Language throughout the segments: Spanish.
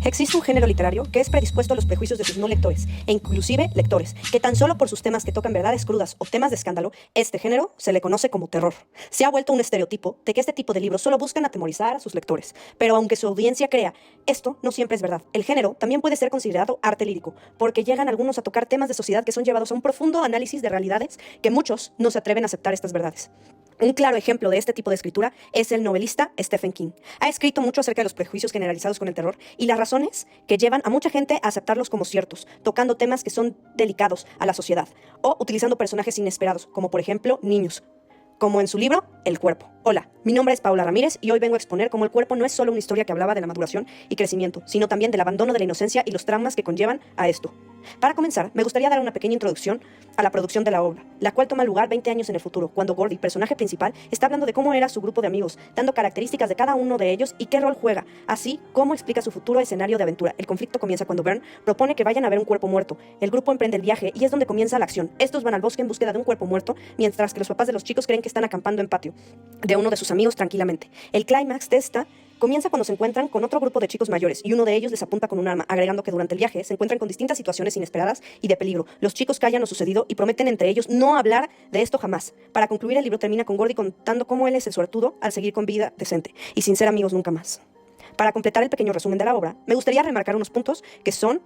Existe un género literario que es predispuesto a los prejuicios de sus no lectores, e inclusive lectores, que tan solo por sus temas que tocan verdades crudas o temas de escándalo, este género se le conoce como terror. Se ha vuelto un estereotipo de que este tipo de libros solo buscan atemorizar a sus lectores, pero aunque su audiencia crea, esto no siempre es verdad. El género también puede ser considerado arte lírico, porque llegan algunos a tocar temas de sociedad que son llevados a un profundo análisis de realidades que muchos no se atreven a aceptar estas verdades. Un claro ejemplo de este tipo de escritura es el novelista Stephen King. Ha escrito mucho acerca de los prejuicios generalizados con el terror y las razones que llevan a mucha gente a aceptarlos como ciertos, tocando temas que son delicados a la sociedad o utilizando personajes inesperados, como por ejemplo niños, como en su libro El cuerpo. Hola, mi nombre es Paula Ramírez y hoy vengo a exponer cómo el cuerpo no es solo una historia que hablaba de la maduración y crecimiento, sino también del abandono de la inocencia y los traumas que conllevan a esto. Para comenzar, me gustaría dar una pequeña introducción a la producción de la obra, la cual toma lugar 20 años en el futuro, cuando Gordy, personaje principal, está hablando de cómo era su grupo de amigos, dando características de cada uno de ellos y qué rol juega, así como explica su futuro escenario de aventura. El conflicto comienza cuando Vern propone que vayan a ver un cuerpo muerto. El grupo emprende el viaje y es donde comienza la acción. Estos van al bosque en búsqueda de un cuerpo muerto, mientras que los papás de los chicos creen que están acampando en patio de uno de sus amigos tranquilamente. El clímax de esta comienza cuando se encuentran con otro grupo de chicos mayores y uno de ellos les apunta con un arma, agregando que durante el viaje se encuentran con distintas situaciones inesperadas y de peligro. Los chicos callan lo sucedido y prometen entre ellos no hablar de esto jamás. Para concluir, el libro termina con Gordy contando cómo él es el suertudo al seguir con vida decente y sin ser amigos nunca más. Para completar el pequeño resumen de la obra, me gustaría remarcar unos puntos que son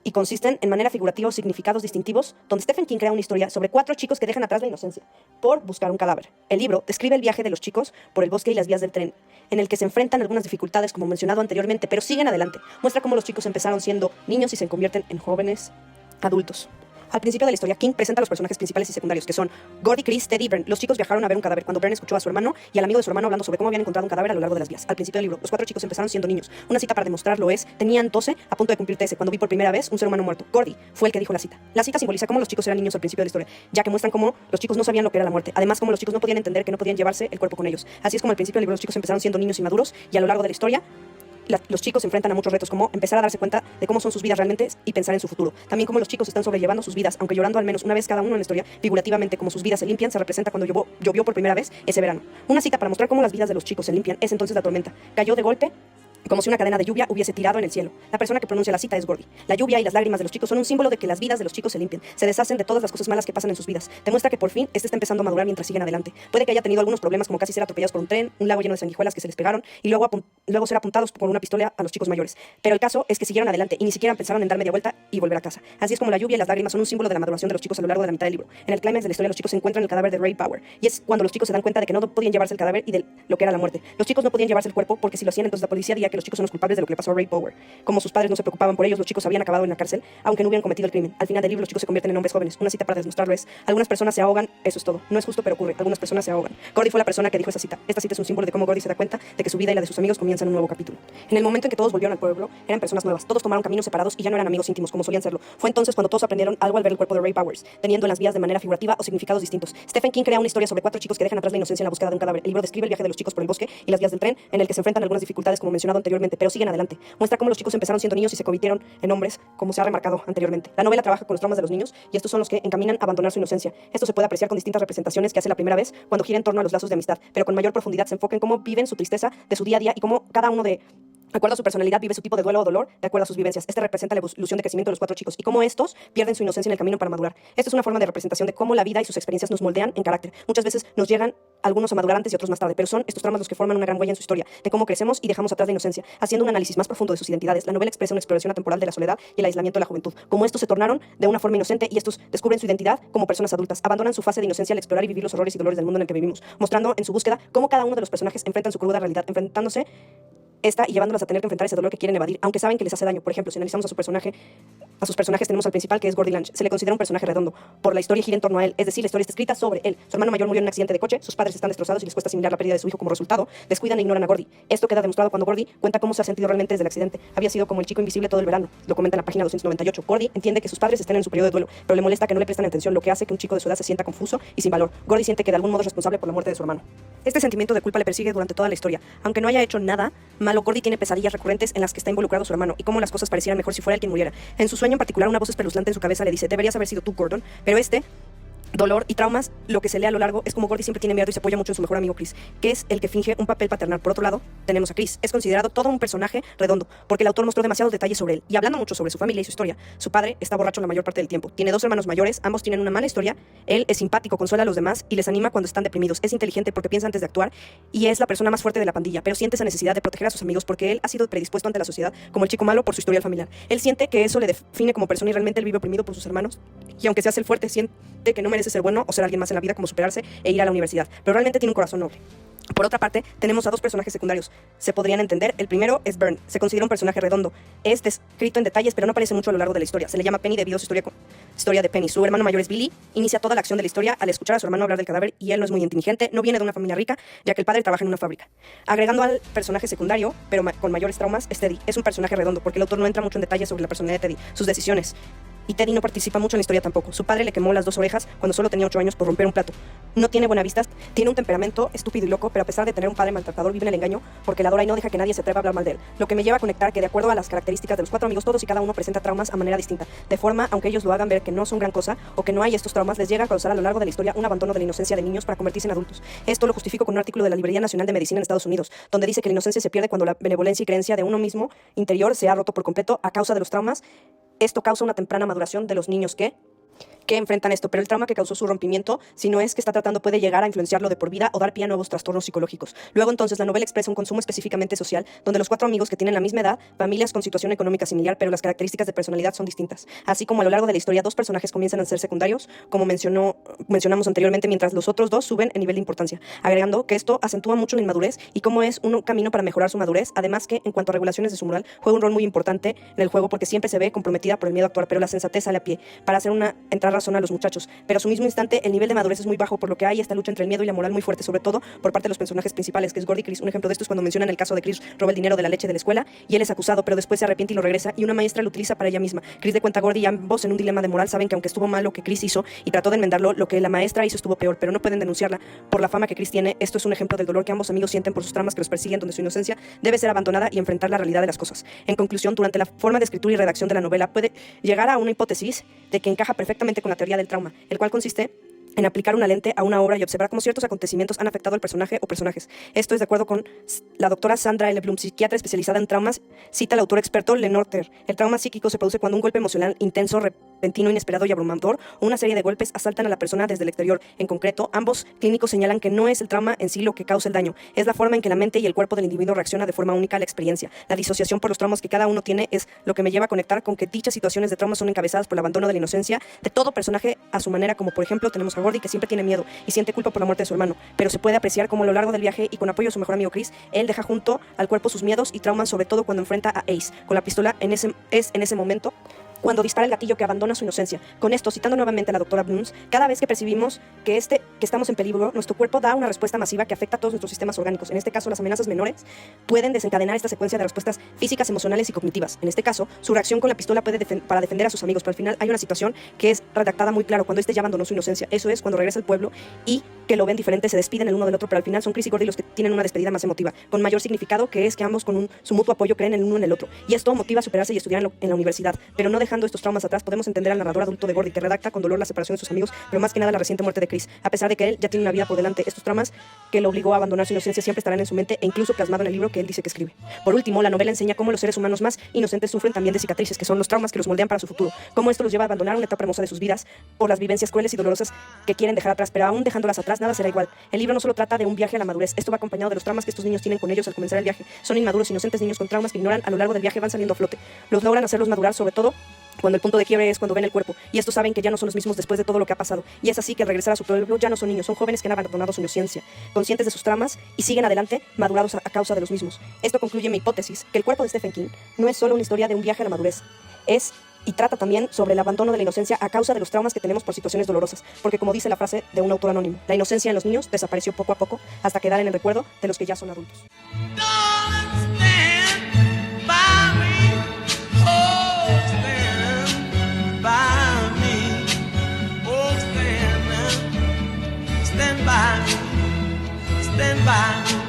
y consisten en manera figurativa o significados distintivos, donde Stephen King crea una historia sobre 4 chicos que dejan atrás la inocencia por buscar un cadáver. El libro describe el viaje de los chicos por el bosque y las vías del tren, en el que se enfrentan algunas dificultades como mencionado anteriormente, pero siguen adelante. Muestra cómo los chicos empezaron siendo niños y se convierten en jóvenes adultos. Al principio de la historia, King presenta a los personajes principales y secundarios, que son Gordy, Chris, Ted y Vern. Los chicos viajaron a ver un cadáver cuando Vern escuchó a su hermano y al amigo de su hermano hablando sobre cómo habían encontrado un cadáver a lo largo de las vías. Al principio del libro, los 4 chicos empezaron siendo niños. Una cita para demostrarlo es, tenían 12, a punto de cumplir 13, cuando vi por primera vez un ser humano muerto. Gordy fue el que dijo la cita. La cita simboliza cómo los chicos eran niños al principio de la historia, ya que muestran cómo los chicos no sabían lo que era la muerte. Además, cómo los chicos no podían entender que no podían llevarse el cuerpo con ellos. Así es como al principio del libro los chicos empezaron siendo niños y maduros, y a lo largo de la historia los chicos se enfrentan a muchos retos, como empezar a darse cuenta de cómo son sus vidas realmente y pensar en su futuro. También cómo los chicos están sobrellevando sus vidas, aunque llorando al menos una vez cada uno en la historia. Figurativamente, como sus vidas se limpian, se representa cuando llovió por primera vez ese verano. Una cita para mostrar cómo las vidas de los chicos se limpian es entonces la tormenta. Cayó de golpe como si una cadena de lluvia hubiese tirado en el cielo. La persona que pronuncia la cita es Gordy. La lluvia y las lágrimas de los chicos son un símbolo de que las vidas de los chicos se limpian, se deshacen de todas las cosas malas que pasan en sus vidas. Demuestra que por fin este está empezando a madurar mientras siguen adelante. Puede que haya tenido algunos problemas, como casi ser atropellados por un tren, un lago lleno de sanguijuelas que se les pegaron y luego ser apuntados por una pistola a los chicos mayores. Pero el caso es que siguieron adelante y ni siquiera pensaron en dar media vuelta y volver a casa. Así es como la lluvia y las lágrimas son un símbolo de la maduración de los chicos a lo largo de la mitad del libro. En el clímax de la historia, los chicos se encuentran el cadáver de Ray Power, y es cuando los chicos se dan cuenta de que no podían llevarse el cadáver y de lo que era la muerte. Los chicos no podían llevarse el cuerpo porque si lo hacían, entonces la policía diría que los chicos son los culpables de lo que le pasó a Ray Power. Como sus padres no se preocupaban por ellos, los chicos habían acabado en la cárcel, aunque no hubieran cometido el crimen. Al final del libro, los chicos se convierten en hombres jóvenes. Una cita para demostrarlo es: algunas personas se ahogan, eso es todo. No es justo, pero ocurre. Algunas personas se ahogan. Gordy fue la persona que dijo esa cita. Esta cita es un símbolo de cómo Gordy se da cuenta de que su vida y la de sus amigos comienzan un nuevo capítulo. En el momento en que todos volvieron al pueblo, eran personas nuevas. Todos tomaron caminos separados y ya no eran amigos íntimos como solían serlo. Fue entonces cuando todos aprendieron algo al ver el cuerpo de Ray Powers, teniendo en las vías de manera figurativa o significados distintos. Stephen King crea una historia sobre 4 chicos que dejan atrás la inocencia en la búsqueda de un cadáver. El libro describe el viaje de los chicos por el bosque y las vías del tren, en el que se enfrentan algunas dificultades como mencionado anteriormente, pero siguen adelante. Muestra cómo los chicos empezaron siendo niños y se convirtieron en hombres, como se ha remarcado anteriormente. La novela trabaja con los traumas de los niños y estos son los que encaminan a abandonar su inocencia. Esto se puede apreciar con distintas representaciones que hace la primera vez cuando gira en torno a los lazos de amistad, pero con mayor profundidad se enfoca en cómo viven su tristeza de su día a día y cómo cada uno de acuerdo a su personalidad vive su tipo de duelo o dolor de acuerdo a sus vivencias. Este representa la evolución de crecimiento de los 4 chicos y cómo estos pierden su inocencia en el camino para madurar. Esto es una forma de representación de cómo la vida y sus experiencias nos moldean en carácter. Muchas veces nos llegan algunos a madurar antes y otros más tarde, pero son estos traumas los que forman una gran huella en su historia, de cómo crecemos y dejamos atrás la inocencia. Haciendo un análisis más profundo de sus identidades, la novela expresa una exploración atemporal de la soledad y el aislamiento de la juventud. Como estos se tornaron de una forma inocente y estos descubren su identidad como personas adultas, abandonan su fase de inocencia al explorar y vivir los horrores y dolores del mundo en el que vivimos, mostrando en su búsqueda cómo cada uno de los personajes enfrentan su cruda realidad, enfrentándose esta y llevándolas a tener que enfrentar ese dolor que quieren evadir, aunque saben que les hace daño. Por ejemplo, si analizamos a sus personajes tenemos al principal, que es Gordy Lange. Se le considera un personaje redondo. Por la historia gira en torno a él, es decir, la historia está escrita sobre él. Su hermano mayor murió en un accidente de coche, sus padres están destrozados y les cuesta asimilar la pérdida de su hijo como resultado. Descuidan e ignoran a Gordy. Esto queda demostrado cuando Gordy cuenta cómo se ha sentido realmente desde el accidente. Había sido como el chico invisible todo el verano. Lo comenta en la página 298. Gordy entiende que sus padres están en su periodo de duelo, pero le molesta que no le prestan atención, lo que hace que un chico de su edad se sienta confuso y sin valor. Gordy siente que de algún modo es responsable por la muerte de su hermano. Este sentimiento de culpa le persigue durante toda la historia. Aunque no haya hecho nada malo, Gordy tiene pesadillas recurrentes en las que está involucrado su hermano y cómo las cosas parecieran mejor si fuera él quien muriera. En su sueño en particular, una voz espeluznante en su cabeza le dice: deberías haber sido tú, Gordon, pero dolor y traumas, lo que se lee a lo largo es como Gordy siempre tiene miedo y se apoya mucho en su mejor amigo Chris, que es el que finge un papel paternal. Por otro lado, tenemos a Chris. Es considerado todo un personaje redondo, porque el autor mostró demasiados detalles sobre él. Y hablando mucho sobre su familia y su historia, su padre está borracho la mayor parte del tiempo. Tiene 2 hermanos mayores, ambos tienen una mala historia. Él es simpático, consuela a los demás y les anima cuando están deprimidos. Es inteligente porque piensa antes de actuar y es la persona más fuerte de la pandilla, pero siente esa necesidad de proteger a sus amigos porque él ha sido predispuesto ante la sociedad como el chico malo por su historial familiar. Él siente que eso le define como persona y realmente él vive oprimido por sus hermanos. Y aunque se hace el fuerte, siente que no merece ser bueno o ser alguien más en la vida, como superarse e ir a la universidad, pero realmente tiene un corazón noble. Por otra parte, tenemos a 2 personajes secundarios. Se podrían entender. El primero es Bern. Se considera un personaje redondo. Es descrito en detalles, pero no aparece mucho a lo largo de la historia. Se le llama Penny debido a su historia de Penny. Su hermano mayor es Billy. Inicia toda la acción de la historia al escuchar a su hermano hablar del cadáver y él no es muy inteligente, no viene de una familia rica, ya que el padre trabaja en una fábrica. Agregando al personaje secundario, pero con mayores traumas, es Teddy. Es un personaje redondo porque el autor no entra mucho en detalles sobre la personalidad de Teddy, sus decisiones. Y Teddy no participa mucho en la historia tampoco. Su padre le quemó las 2 orejas cuando solo tenía 8 años por romper un plato. No tiene buena vista, tiene un temperamento estúpido y loco, pero a pesar de tener un padre maltratador, vive en el engaño porque la adora y no deja que nadie se atreva a hablar mal de él. Lo que me lleva a conectar que de acuerdo a las características de los 4 amigos, todos y cada uno presenta traumas a manera distinta. De forma, aunque ellos lo hagan ver que no son gran cosa o que no hay estos traumas, les llega a causar a lo largo de la historia un abandono de la inocencia de niños para convertirse en adultos. Esto lo justifico con un artículo de la Librería Nacional de Medicina en Estados Unidos, donde dice que la inocencia se pierde cuando la benevolencia y creencia de uno mismo interior se ha roto por completo a causa de los traumas. Esto causa una temprana maduración de los niños que enfrentan esto, pero el trauma que causó su rompimiento, si no es que está tratando, puede llegar a influenciarlo de por vida o dar pie a nuevos trastornos psicológicos. Luego entonces la novela expresa un consumo específicamente social, donde los 4 amigos que tienen la misma edad, familias con situación económica similar, pero las características de personalidad son distintas. Así como a lo largo de la historia 2 personajes comienzan a ser secundarios, como mencionamos anteriormente, mientras los otros 2 suben en nivel de importancia, agregando que esto acentúa mucho la inmadurez y cómo es un camino para mejorar su madurez, además que en cuanto a regulaciones de su moral, juega un rol muy importante en el juego porque siempre se ve comprometida por el miedo a actuar, pero la sensatez sale a pie para hacer entrar razón a los muchachos, pero a su mismo instante el nivel de madurez es muy bajo, por lo que hay esta lucha entre el miedo y la moral muy fuerte, sobre todo por parte de los personajes principales, que es Gordy y Chris. Un ejemplo de esto es cuando mencionan el caso de Chris roba el dinero de la leche de la escuela y él es acusado, pero después se arrepiente y lo regresa y una maestra lo utiliza para ella misma. Chris le cuenta a Gordy y ambos en un dilema de moral saben que aunque estuvo mal lo que Chris hizo y trató de enmendarlo, lo que la maestra hizo estuvo peor, pero no pueden denunciarla por la fama que Chris tiene. Esto es un ejemplo del dolor que ambos amigos sienten por sus traumas que los persiguen, donde su inocencia debe ser abandonada y enfrentar la realidad de las cosas. En conclusión, durante la forma de escritura y redacción de la novela puede llegar a una hipótesis de que encaja perfectamente con la teoría del trauma, el cual consiste en aplicar una lente a una obra y observar cómo ciertos acontecimientos han afectado al personaje o personajes. Esto es de acuerdo con la doctora Sandra L. Bloom, psiquiatra especializada en traumas. Cita al autor experto Lenore Ter. El trauma psíquico se produce cuando un golpe emocional intenso, repentino, inesperado y abrumador o una serie de golpes asaltan a la persona desde el exterior. En concreto, ambos clínicos señalan que no es el trauma en sí lo que causa el daño, es la forma en que la mente y el cuerpo del individuo reacciona de forma única a la experiencia. La disociación por los traumas que cada uno tiene es lo que me lleva a conectar con que dichas situaciones de trauma son encabezadas por el abandono de la inocencia de todo personaje a su manera, como por ejemplo tenemos a Gordy, que siempre tiene miedo y siente culpa por la muerte de su hermano, pero se puede apreciar como a lo largo del viaje y con apoyo de su mejor amigo Chris, él deja junto al cuerpo sus miedos y traumas, sobre todo cuando enfrenta a Ace con la pistola. En ese momento cuando dispara el gatillo que abandona su inocencia. Con esto, citando nuevamente a la doctora Blooms, cada vez que percibimos que estamos en peligro, nuestro cuerpo da una respuesta masiva que afecta a todos nuestros sistemas orgánicos. En este caso, las amenazas menores pueden desencadenar esta secuencia de respuestas físicas, emocionales y cognitivas. En este caso, su reacción con la pistola puede para defender a sus amigos, pero al final hay una situación que es redactada muy claro cuando ya abandonó su inocencia. Eso es cuando regresa al pueblo y que lo ven diferente, se despiden el uno del otro, pero al final son Chris y Gordy los que tienen una despedida más emotiva, con mayor significado, que es que ambos con su mutuo apoyo creen el uno en el otro. Y esto motiva a superarse y estudiar en la universidad. Pero no dejando estos traumas atrás, podemos entender al narrador adulto de Gordy, que redacta con dolor la separación de sus amigos, pero más que nada la reciente muerte de Chris. A pesar de que él ya tiene una vida por delante, estos traumas que lo obligó a abandonar su inocencia siempre estarán en su mente e incluso plasmado en el libro que él dice que escribe. Por último, la novela enseña cómo los seres humanos más inocentes sufren también de cicatrices, que son los traumas que los moldean para su futuro, cómo esto los lleva a abandonar una etapa hermosa de sus vidas por las vivencias crueles y dolorosas que quieren dejar atrás, pero aún dejándolas atrás nada será igual. El libro no solo trata de un viaje a la madurez, esto va acompañado de los traumas que estos niños tienen con ellos al comenzar el viaje. Son inmaduros, inocentes niños con traumas que ignoran a lo largo del viaje, van saliendo a flote. Los logran hacerlos madurar, sobre todo cuando el punto de quiebre es cuando ven el cuerpo, y estos saben que ya no son los mismos después de todo lo que ha pasado, y es así que al regresar a su pueblo ya no son niños, son jóvenes que han abandonado su inocencia, conscientes de sus traumas y siguen adelante madurados a causa de los mismos. Esto concluye mi hipótesis, que el cuerpo de Stephen King no es solo una historia de un viaje a la madurez, y trata también sobre el abandono de la inocencia a causa de los traumas que tenemos por situaciones dolorosas, porque como dice la frase de un autor anónimo, la inocencia en los niños desapareció poco a poco hasta quedar en el recuerdo de los que ya son adultos. Stand by me, stand by me.